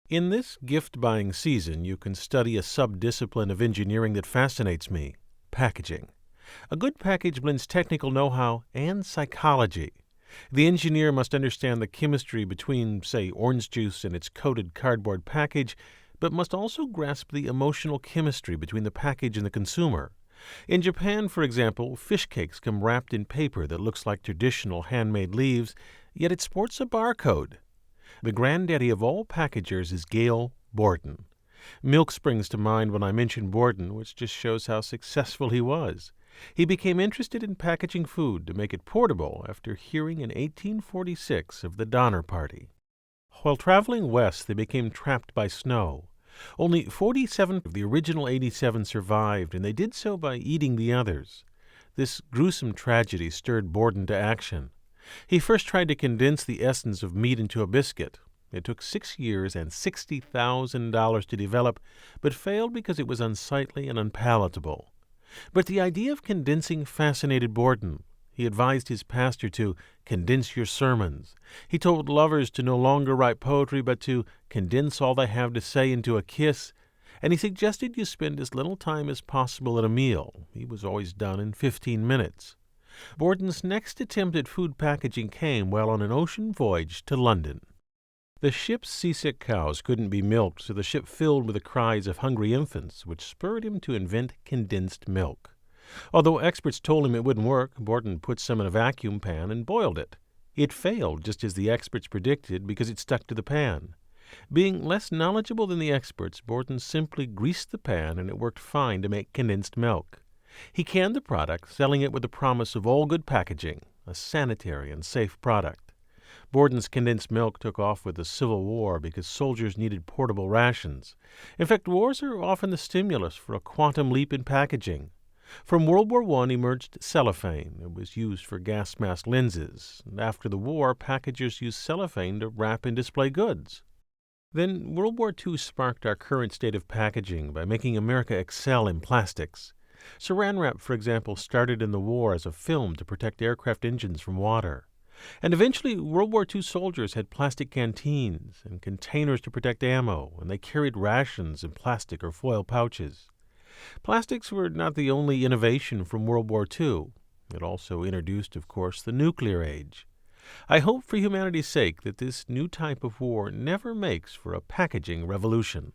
In this gift-buying season, you can study a sub-discipline of engineering that fascinates me: packaging. A good package blends technical know-how and psychology. The engineer must understand the chemistry between, say, orange juice and its coated cardboard package, but must also grasp the emotional chemistry between the package and the consumer. In Japan, for example, fish cakes come wrapped in paper that looks like traditional handmade leaves, yet it sports a barcode. The granddaddy of all packagers is Gail Borden. Milk springs to mind when I mention Borden, which just shows how successful he was. He became interested in packaging food to make it portable after hearing in 1846 of the Donner Party. While traveling west, they became trapped by snow. Only 47 of the original 87 survived, and they did so by eating the others. This gruesome tragedy stirred Borden to action. He first tried to condense the essence of meat into a biscuit. It took 6 years and $60,000 to develop, but failed because it was unsightly and unpalatable. But the idea of condensing fascinated Borden. He advised his pastor to condense your sermons. He told lovers to no longer write poetry, but to condense all they have to say into a kiss. And he suggested you spend as little time as possible at a meal. He was always done in 15 minutes. Borden's next attempt at food packaging came while on an ocean voyage to London. The ship's seasick cows couldn't be milked, so the ship filled with the cries of hungry infants, which spurred him to invent condensed milk. Although experts told him it wouldn't work, Borden put some in a vacuum pan and boiled it. It failed, just as the experts predicted, because it stuck to the pan. Being less knowledgeable than the experts, Borden simply greased the pan, and it worked fine to make condensed milk. He canned the product, selling it with the promise of all good packaging, a sanitary and safe product. Borden's condensed milk took off with the Civil War because soldiers needed portable rations. In fact, wars are often the stimulus for a quantum leap in packaging. From World War I emerged cellophane. It was used for gas mask lenses. After the war, packagers used cellophane to wrap and display goods. Then World War II sparked our current state of packaging by making America excel in plastics. Saran wrap, for example, started in the war as a film to protect aircraft engines from water. And eventually, World War II soldiers had plastic canteens and containers to protect ammo, and they carried rations in plastic or foil pouches. Plastics were not the only innovation from World War II. It also introduced, of course, the nuclear age. I hope for humanity's sake that this new type of war never makes for a packaging revolution.